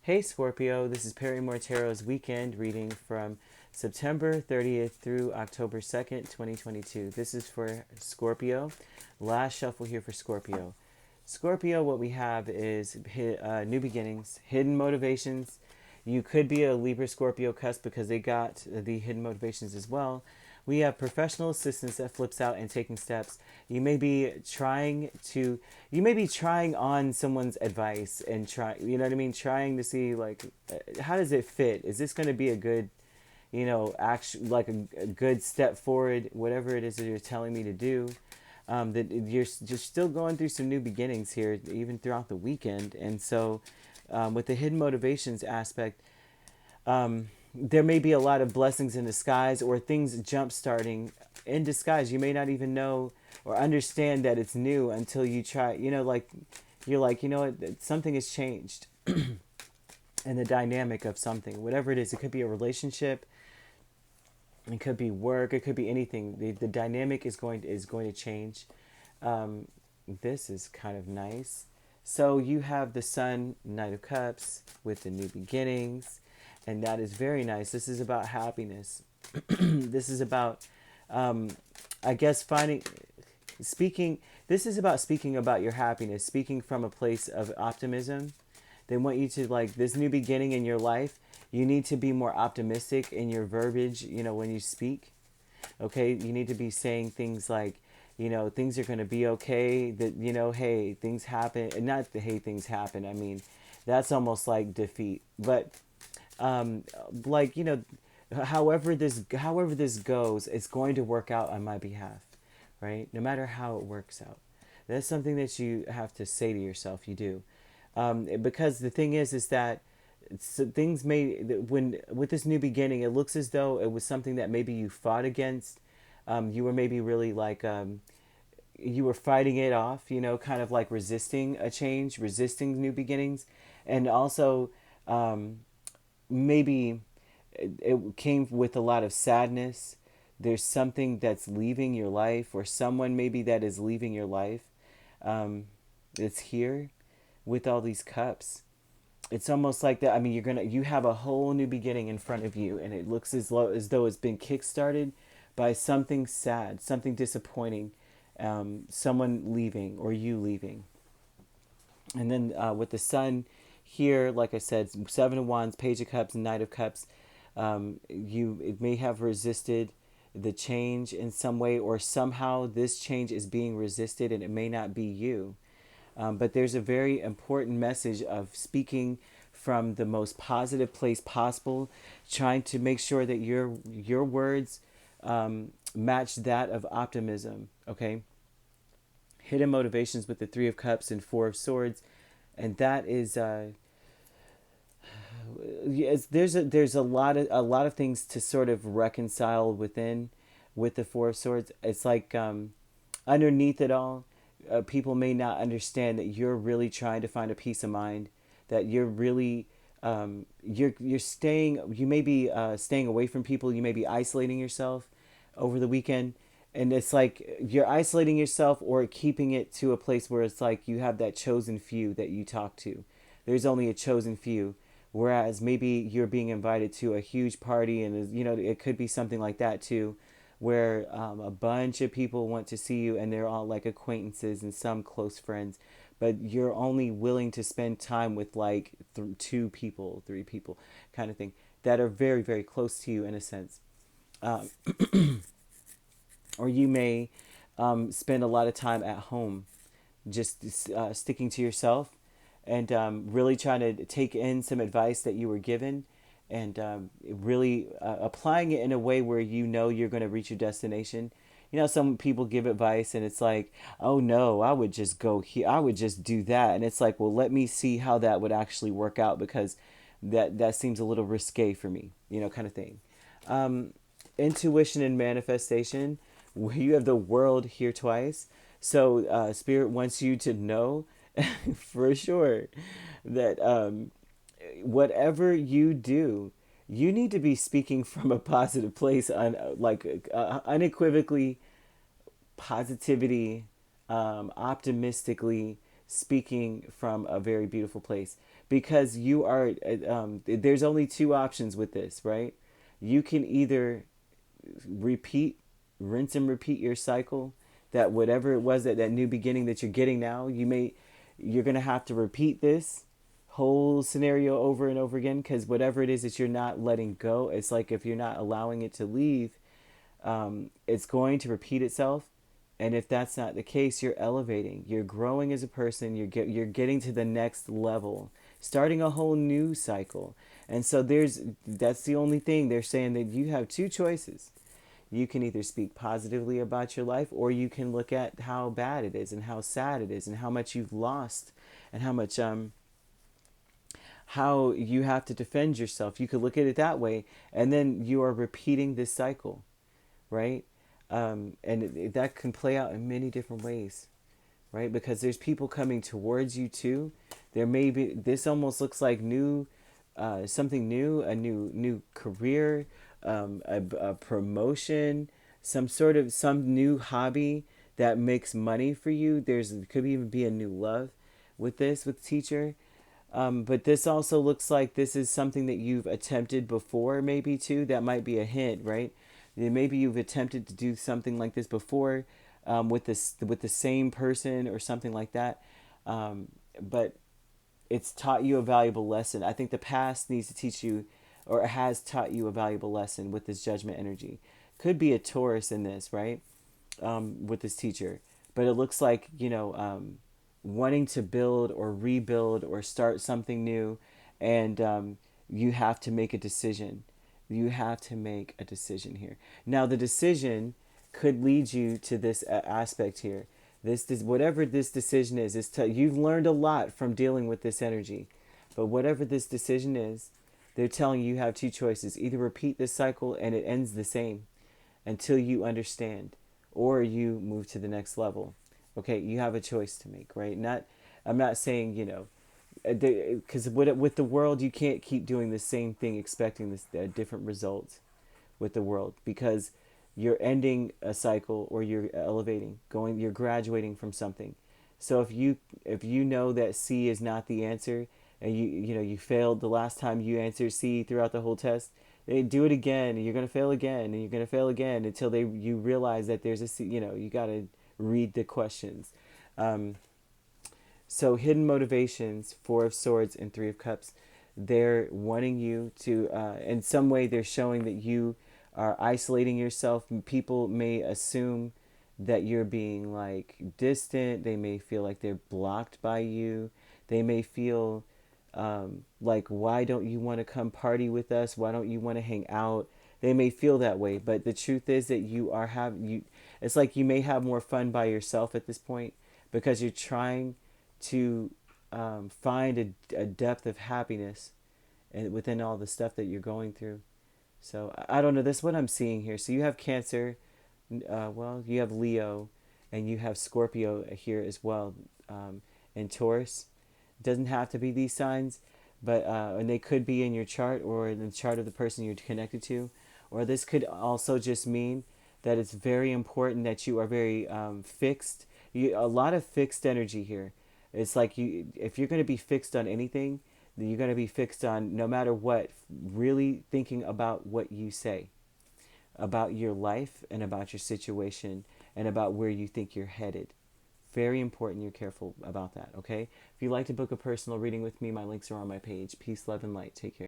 Hey Scorpio, this is Perrymore Tarot's weekend reading from September 30th through October 2nd, 2022. This is for Scorpio. Last shuffle here for Scorpio. Scorpio, what we have is new beginnings, hidden motivations. You could be a Libra Scorpio cusp because they got the hidden motivations as well. We have professional assistance that flips out and taking steps. You may be trying to, you may be trying on someone's advice and try, you know what I mean? Trying to see like, how does it fit? Is this going to be a good, like a good step forward, whatever it is that you're telling me to do? That you're just still going through some new beginnings here, even throughout the weekend. And so, with the hidden motivations aspect, there may be a lot of blessings in disguise or things jump starting in disguise. You may not even know or understand that it's new until you try, like you're like, something has changed in the dynamic of something, whatever it is. It could be a relationship, it could be work, it could be anything. The dynamic is going to change. Um, this is kind of nice. So you have the Sun, Knight of Cups with the new beginnings, and that is very nice. This is about happiness. This is about, um, I guess, speaking. This is about speaking about your happiness, speaking from a place of optimism. They want you to, like, this new beginning in your life. You need to be more optimistic in your verbiage. When you speak. Okay, you need to be saying things like, things are going to be okay, that, hey, things happen, and not the hey, things happen. I mean, that's almost like defeat. But um like, however this goes, it's going to work out on my behalf, right? No matter how it works out. That's something that you have to say to yourself. You do. Because the thing is that things may, when with this new beginning, it looks as though it was something that maybe you fought against. You were maybe really like, you were fighting it off, kind of like resisting a change, resisting new beginnings. And also, maybe it came with a lot of sadness. There's something that's leaving your life, or someone maybe that is leaving your life. Um, it's here with all these cups. It's almost like that. I mean, you have a whole new beginning in front of you, and it looks as though it's been kickstarted by something sad, something disappointing, someone leaving or you leaving. And then with the Sun here, like I said, Seven of Wands, Page of Cups, Knight of Cups. You it may have resisted the change in some way, or somehow this change is being resisted, and it may not be you. But there's a very important message of speaking from the most positive place possible, trying to make sure that your words match that of optimism. Okay, hidden motivations with the Three of Cups and Four of Swords, and that is, yes, there's a lot of things to sort of reconcile within with the Four of Swords. It's like, underneath it all, people may not understand that you're really trying to find a peace of mind, that you're really, you're staying, you may be staying away from people, you may be isolating yourself over the weekend. And it's like you're isolating yourself or keeping it to a place where it's like you have that chosen few that you talk to. There's only a chosen few. Whereas maybe you're being invited to a huge party, and it could be something like that too, where a bunch of people want to see you, and they're all like acquaintances and some close friends, but you're only willing to spend time with like two people, three people, kind of thing, that are very, very close to you in a sense. Um, or you may spend a lot of time at home, just sticking to yourself, and really trying to take in some advice that you were given, and really applying it in a way where you're going to reach your destination. Some people give advice and it's like, oh no, I would just go here, I would just do that. And it's like, well, let me see how that would actually work out, because that seems a little risque for me, kind of thing. Um, Intuition and manifestation. You have the World here twice. So Spirit wants you to know for sure that whatever you do, you need to be speaking from a positive place, on like unequivocally positivity, optimistically speaking from a very beautiful place. because you are, there's only two options with this, right? You can either repeat, rinse and repeat your cycle, that whatever it was, that new beginning that you're getting now, you're going to have to repeat this whole scenario over and over again, because whatever it is that you're not letting go, it's like if you're not allowing it to leave, it's going to repeat itself. And if that's not the case, you're elevating, you're growing as a person, you're getting to the next level, starting a whole new cycle. And so that's the only thing. They're saying that you have two choices. You can either speak positively about your life, or you can look at how bad it is and how sad it is and how much you've lost and how you have to defend yourself. You could look at it that way, and then you are repeating this cycle, right? That can play out in many different ways, right? Because there's people coming towards you too. There may be, this almost looks like something new, a new career, a promotion, some new hobby that makes money for you. Could even be a new love with teacher. But this also looks like this is something that you've attempted before, maybe too. That might be a hint, right? Maybe you've attempted to do something like this before, with the same person or something like that. But it's taught you a valuable lesson. I think the past needs to teach you, or has taught you a valuable lesson with this judgment energy. Could be a Taurus in this, right? With this teacher. But it looks like, wanting to build or rebuild or start something new, and you have to make a decision. You have to make a decision here. Now, the decision could lead you to this aspect here. Whatever this decision is, you've learned a lot from dealing with this energy. But whatever this decision is, they're telling you have two choices. Either repeat this cycle and it ends the same until you understand, or you move to the next level. Okay, you have a choice to make, right? I'm not saying, because with the world, you can't keep doing the same thing expecting different results with the world, because you're ending a cycle, or you're elevating, you're graduating from something. So if you know that C is not the answer, and you failed the last time you answered C throughout the whole test, they do it again, and you're gonna fail again, and you're gonna fail again until you realize that there's a C. You gotta read the questions. So hidden motivations, Four of Swords and Three of Cups. They're wanting you to, in some way, they're showing that you are isolating yourself. People may assume that you're being like distant. They may feel like they're blocked by you. They may feel like, why don't you want to come party with us? Why don't you want to hang out? They may feel that way, but the truth is that it's like you may have more fun by yourself at this point, because you're trying to find a depth of happiness and within all the stuff that you're going through. So I don't know. That's what I'm seeing here. So you have Cancer, you have Leo, and you have Scorpio here as well, and Taurus. It doesn't have to be these signs, but and they could be in your chart or in the chart of the person you're connected to, or this could also just mean that it's very important that you are very fixed. A lot of fixed energy here. It's like if you're going to be fixed on anything, then you're going to be fixed on, no matter what, really thinking about what you say, about your life and about your situation and about where you think you're headed. Very important you're careful about that, okay? If you'd like to book a personal reading with me, my links are on my page. Peace, love, and light. Take care.